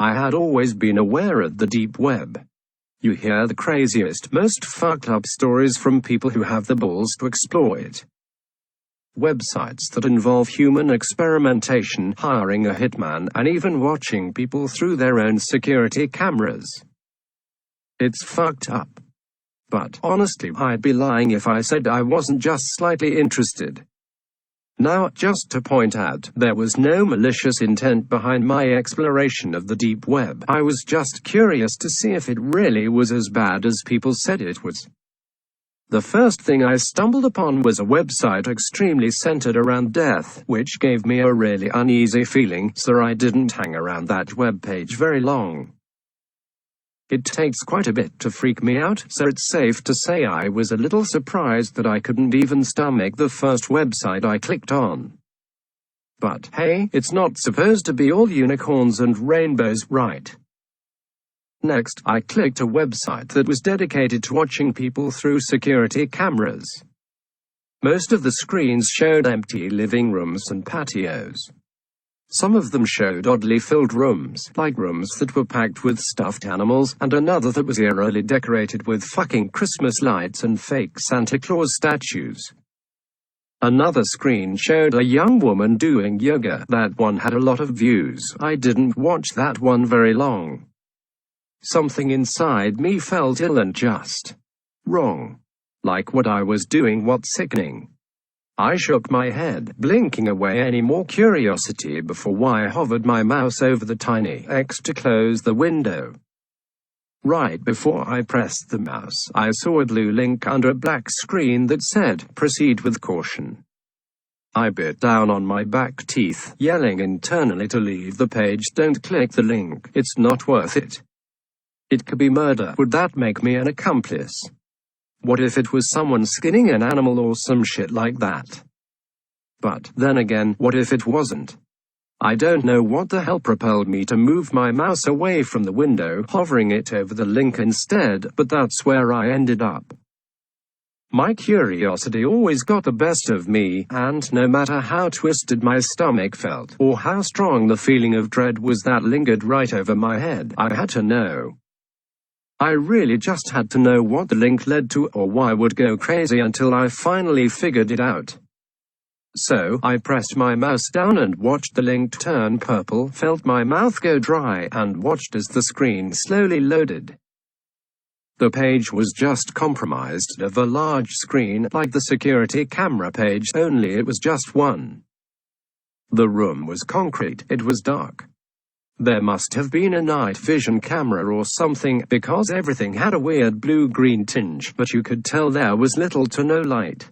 I had always been aware of the deep web. You hear the craziest, most fucked up stories from people who have the balls to explore it. Websites that involve human experimentation, hiring a hitman, and even watching people through their own security cameras. It's fucked up. But honestly, I'd be lying if I said I wasn't just slightly interested. Now, just to point out, there was no malicious intent behind my exploration of the deep web. I was just curious to see if it really was as bad as people said it was. The first thing I stumbled upon was a website extremely centered around death, which gave me a really uneasy feeling, so I didn't hang around that webpage very long. It takes quite a bit to freak me out, so it's safe to say I was a little surprised that I couldn't even stomach the first website I clicked on. But hey, it's not supposed to be all unicorns and rainbows, right? Next, I clicked a website that was dedicated to watching people through security cameras. Most of the screens showed empty living rooms and patios. Some of them showed oddly filled rooms, like rooms that were packed with stuffed animals, and another that was eerily decorated with fucking Christmas lights and fake Santa Claus statues. Another screen showed a young woman doing yoga. That one had a lot of views. I didn't watch that one very long. Something inside me felt ill and just wrong. Like what I was doing was sickening. I shook my head, blinking away any more curiosity before I hovered my mouse over the tiny X to close the window. Right before I pressed the mouse, I saw a blue link under a black screen that said, "Proceed with caution." I bit down on my back teeth, yelling internally to leave the page. Don't click the link, it's not worth it. It could be murder. Would that make me an accomplice? What if it was someone skinning an animal or some shit like that? But then again, what if it wasn't? I don't know what the hell propelled me to move my mouse away from the window, hovering it over the link instead, but that's where I ended up. My curiosity always got the best of me, and no matter how twisted my stomach felt, or how strong the feeling of dread was that lingered right over my head, I had to know. I really just had to know what the link led to, or why I would go crazy until I finally figured it out. So, I pressed my mouse down and watched the link turn purple, felt my mouth go dry, and watched as the screen slowly loaded. The page was just comprised of a large screen, like the security camera page, only it was just one. The room was concrete, it was dark. There must have been a night vision camera or something, because everything had a weird blue-green tinge, but you could tell there was little to no light.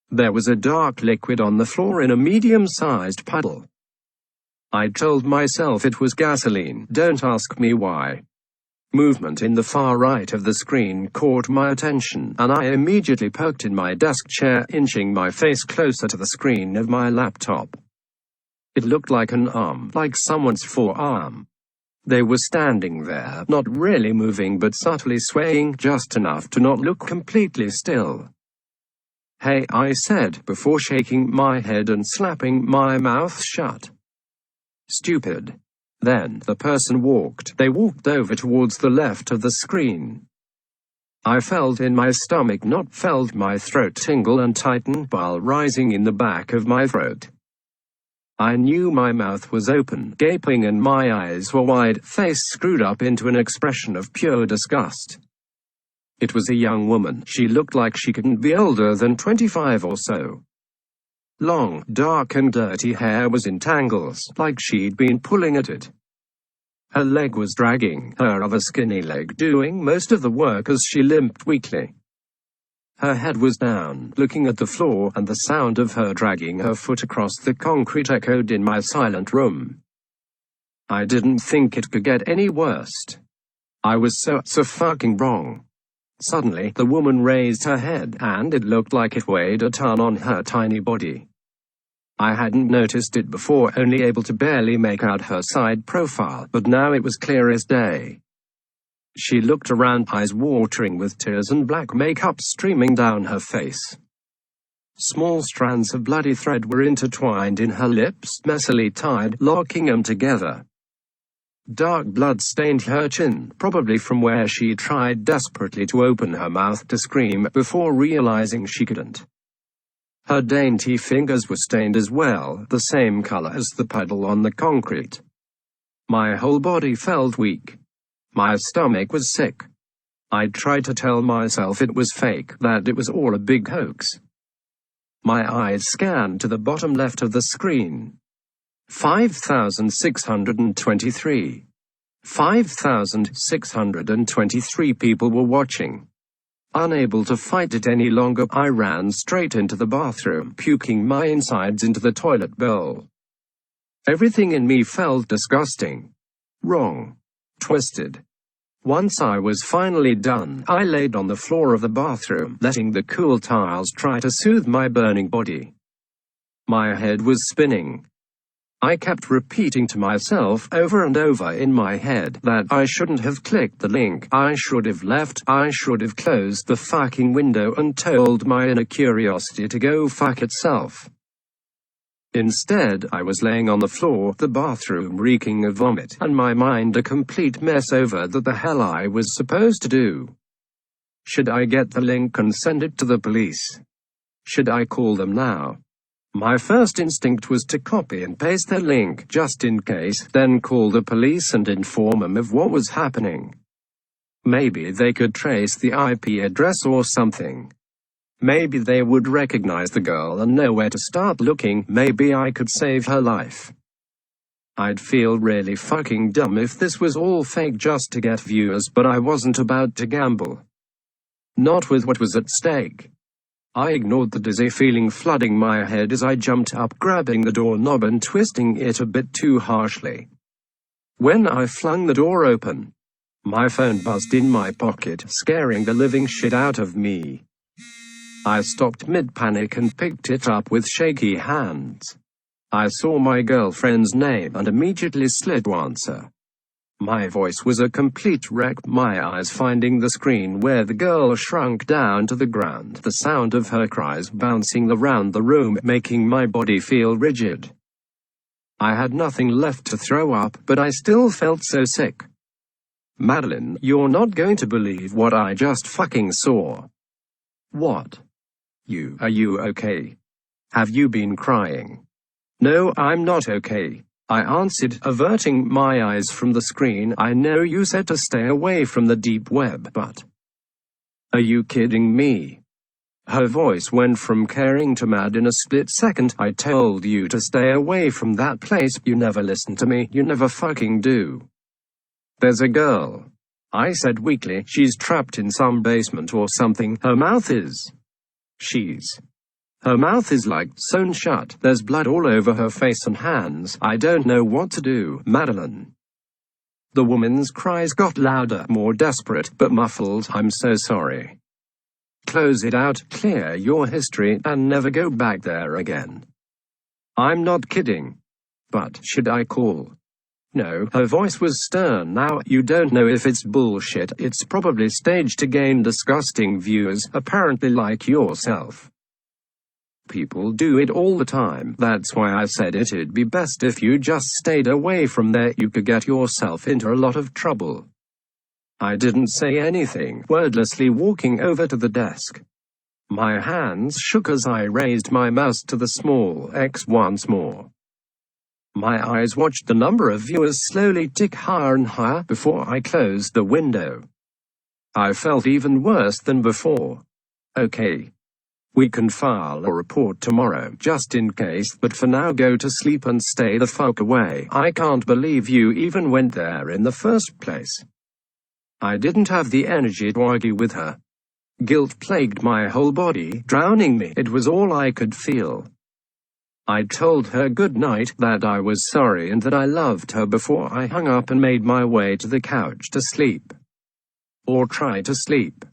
There was a dark liquid on the floor in a medium-sized puddle. I told myself it was gasoline, don't ask me why. Movement in the far right of the screen caught my attention, and I immediately perked in my desk chair, inching my face closer to the screen of my laptop. It looked like an arm, like someone's forearm. They were standing there, not really moving but subtly swaying, just enough to not look completely still. "Hey," I said, before shaking my head and slapping my mouth shut. "Stupid." Then, the person walked. They walked over towards the left of the screen. I felt in my stomach knot, felt my throat tingle and tighten while rising in the back of my throat. I knew my mouth was open, gaping, and my eyes were wide, face screwed up into an expression of pure disgust. It was a young woman. She looked like she couldn't be older than 25 or so. Long, dark and dirty hair was in tangles, like she'd been pulling at it. Her leg was dragging, her other skinny leg doing most of the work as she limped weakly. Her head was down, looking at the floor, and the sound of her dragging her foot across the concrete echoed in my silent room. I didn't think it could get any worse. I was so fucking wrong. Suddenly, the woman raised her head, and it looked like it weighed a ton on her tiny body. I hadn't noticed it before, only able to barely make out her side profile, but now it was clear as day. She looked around, eyes watering with tears and black makeup streaming down her face. Small strands of bloody thread were intertwined in her lips, messily tied, locking them together. Dark blood stained her chin, probably from where she tried desperately to open her mouth to scream before realizing she couldn't. Her dainty fingers were stained as well, the same color as the puddle on the concrete. My whole body felt weak. My stomach was sick. I tried to tell myself it was fake, that it was all a big hoax. My eyes scanned to the bottom left of the screen. 5,623. 5,623 people were watching. Unable to fight it any longer, I ran straight into the bathroom, puking my insides into the toilet bowl. Everything in me felt disgusting. Wrong. Twisted. Once I was finally done, I laid on the floor of the bathroom, letting the cool tiles try to soothe my burning body. My head was spinning. I kept repeating to myself over and over in my head that I shouldn't have clicked the link, I should have left, I should have closed the fucking window and told my inner curiosity to go fuck itself. Instead, I was laying on the floor, the bathroom reeking of vomit, and my mind a complete mess over what the hell I was supposed to do. Should I get the link and send it to the police? Should I call them now? My first instinct was to copy and paste the link, just in case, then call the police and inform them of what was happening. Maybe they could trace the IP address or something. Maybe they would recognize the girl and know where to start looking. Maybe I could save her life. I'd feel really fucking dumb if this was all fake just to get views, but I wasn't about to gamble. Not with what was at stake. I ignored the dizzy feeling flooding my head as I jumped up, grabbing the doorknob and twisting it a bit too harshly. When I flung the door open, my phone buzzed in my pocket, scaring the living shit out of me. I stopped mid-panic and picked it up with shaky hands. I saw my girlfriend's name and immediately slid to answer. My voice was a complete wreck, my eyes finding the screen where the girl shrunk down to the ground, the sound of her cries bouncing around the room, making my body feel rigid. I had nothing left to throw up, but I still felt so sick. Madeline, you're not going to believe what I just fucking saw. What? Are you okay? Have you been crying? No, I'm not okay, I answered, averting my eyes from the screen. I know you said to stay away from the deep web, but... Are you kidding me? Her voice went from caring to mad in a split second. I told you to stay away from that place. You never listen to me. You never fucking do. There's a girl, I said weakly. She's trapped in some basement or something. Her mouth is... Her mouth is like sewn shut. There's blood all over her face and hands. I don't know what to do, Madeline. The woman's cries got louder, more desperate, but muffled. I'm so sorry. Close it out, clear your history, and never go back there again. I'm not kidding. But should I call? No, her voice was stern now. You don't know if it's bullshit. It's probably staged to gain disgusting views, apparently like yourself. People do it all the time. That's why I said it'd be best if you just stayed away from there. You could get yourself into a lot of trouble. I didn't say anything, wordlessly walking over to the desk. My hands shook as I raised my mouse to the small X once more. My eyes watched the number of viewers slowly tick higher and higher before I closed the window. I felt even worse than before. Okay. We can file a report tomorrow, just in case, but for now go to sleep and stay the fuck away. I can't believe you even went there in the first place. I didn't have the energy to argue with her. Guilt plagued my whole body, drowning me. It was all I could feel. I told her good night, that I was sorry and that I loved her before I hung up and made my way to the couch to sleep. Or try to sleep.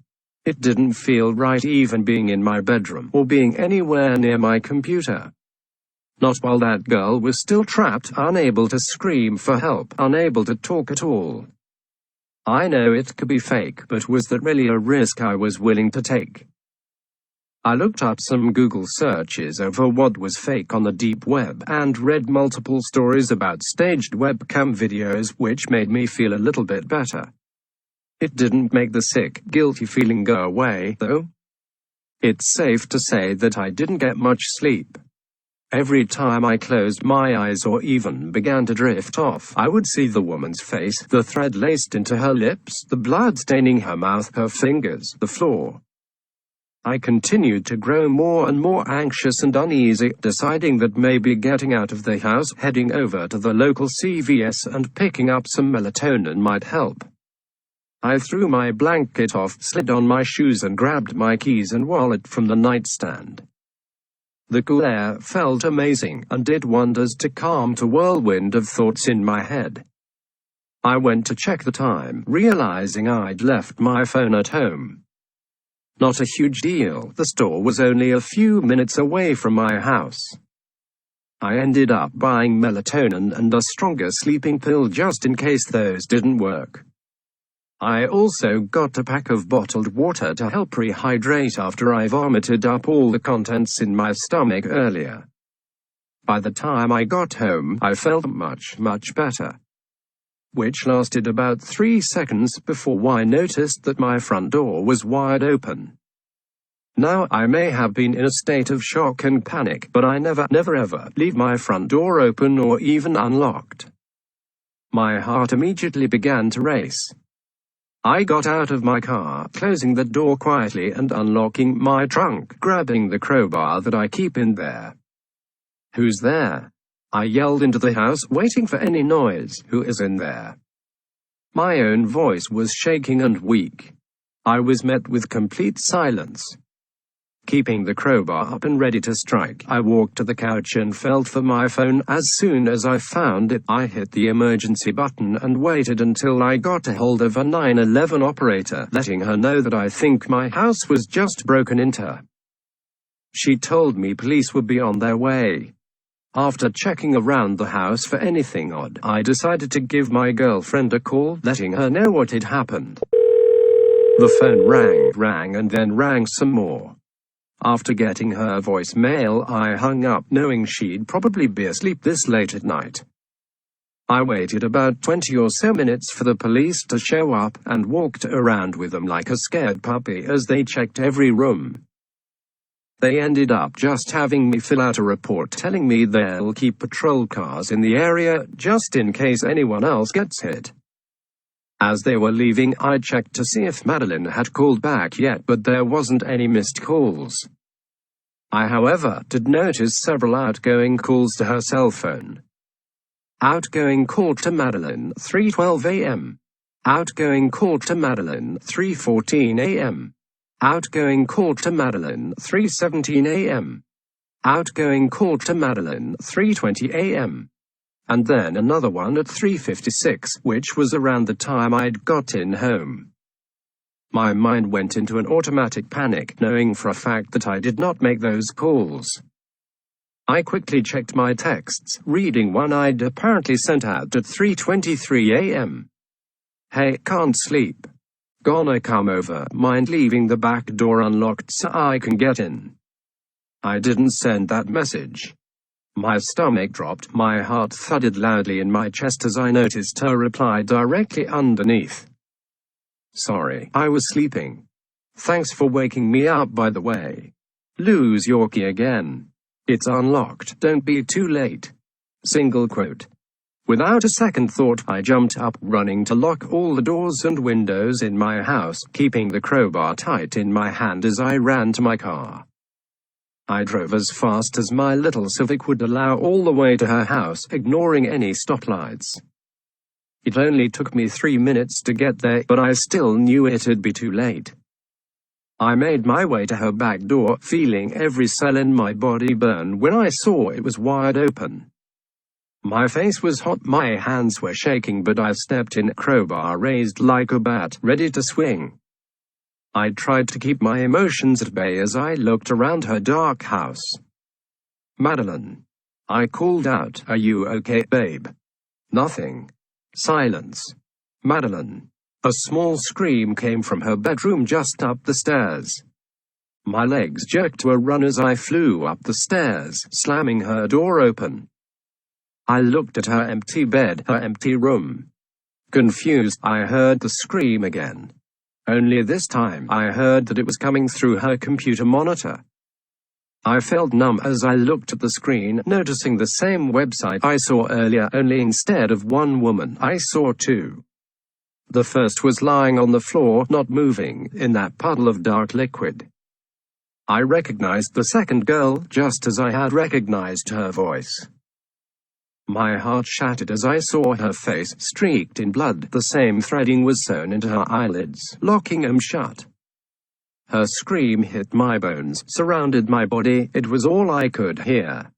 It didn't feel right even being in my bedroom, or being anywhere near my computer. Not while that girl was still trapped, unable to scream for help, unable to talk at all. I know it could be fake, but was that really a risk I was willing to take? I looked up some Google searches over what was fake on the deep web and read multiple stories about staged webcam videos, which made me feel a little bit better. It didn't make the sick, guilty feeling go away, though. It's safe to say that I didn't get much sleep. Every time I closed my eyes or even began to drift off, I would see the woman's face, the thread laced into her lips, the blood staining her mouth, her fingers, the floor. I continued to grow more and more anxious and uneasy, deciding that maybe getting out of the house, heading over to the local CVS and picking up some melatonin might help. I threw my blanket off, slid on my shoes and grabbed my keys and wallet from the nightstand. The cool air felt amazing and did wonders to calm the whirlwind of thoughts in my head. I went to check the time, realizing I'd left my phone at home. Not a huge deal, the store was only a few minutes away from my house. I ended up buying melatonin and a stronger sleeping pill just in case those didn't work. I also got a pack of bottled water to help rehydrate after I vomited up all the contents in my stomach earlier. By the time I got home, I felt much better. Which lasted about 3 seconds before I noticed that my front door was wide open. Now, I may have been in a state of shock and panic, but I never ever leave my front door open or even unlocked. My heart immediately began to race. I got out of my car, closing the door quietly and unlocking my trunk, grabbing the crowbar that I keep in there. "Who's there?" I yelled into the house, waiting for any noise. "Who is in there?" My own voice was shaking and weak. I was met with complete silence. Keeping the crowbar up and ready to strike, I walked to the couch and felt for my phone. As soon as I found it, I hit the emergency button and waited until I got a hold of a 911 operator, letting her know that I think my house was just broken into. She told me police would be on their way. After checking around the house for anything odd, I decided to give my girlfriend a call, letting her know what had happened. The phone rang and then rang some more. After getting her voicemail, I hung up, knowing she'd probably be asleep this late at night. I waited about 20 or so minutes for the police to show up, and walked around with them like a scared puppy as they checked every room. They ended up just having me fill out a report telling me they'll keep patrol cars in the area, just in case anyone else gets hit. As they were leaving, I checked to see if Madeline had called back yet, but there wasn't any missed calls. I, however, did notice several outgoing calls to her cell phone. Outgoing call to Madeline, 3:12 a.m. Outgoing call to Madeline, 3:14 a.m. Outgoing call to Madeline, 3:17 a.m. Outgoing call to Madeline, 3:20 a.m. And then another one at 3:56, which was around the time I'd gotten home. My mind went into an automatic panic, knowing for a fact that I did not make those calls. I quickly checked my texts, reading one I'd apparently sent out at 3:23 a.m. "Hey, can't sleep. Gonna come over, mind leaving the back door unlocked so I can get in?" I didn't send that message. My stomach dropped, my heart thudded loudly in my chest as I noticed her reply directly underneath. "Sorry, I was sleeping. Thanks for waking me up, by the way. Lose your key again. It's unlocked, don't be too late." Single quote. Without a second thought, I jumped up, running to lock all the doors and windows in my house, keeping the crowbar tight in my hand as I ran to my car. I drove as fast as my little Civic would allow all the way to her house, ignoring any stoplights. It only took me 3 minutes to get there, but I still knew it'd be too late. I made my way to her back door, feeling every cell in my body burn when I saw it was wide open. My face was hot, my hands were shaking, but I stepped in, crowbar raised like a bat, ready to swing. I tried to keep my emotions at bay as I looked around her dark house. "Madeline." I called out, "Are you okay, babe?" Nothing. Silence. "Madeline." A small scream came from her bedroom just up the stairs. My legs jerked to a run as I flew up the stairs, slamming her door open. I looked at her empty bed, her empty room. Confused, I heard the scream again. Only this time, I heard that it was coming through her computer monitor. I felt numb as I looked at the screen, noticing the same website I saw earlier, only instead of one woman, I saw two. The first was lying on the floor, not moving, in that puddle of dark liquid. I recognized the second girl, just as I had recognized her voice. My heart shattered as I saw her face, streaked in blood. The same threading was sewn into her eyelids, locking them shut. Her scream hit my bones, surrounded my body. It was all I could hear.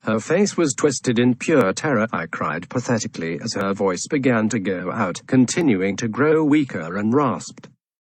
Her face was twisted in pure terror. I cried pathetically as her voice began to go out, continuing to grow weaker and rasped.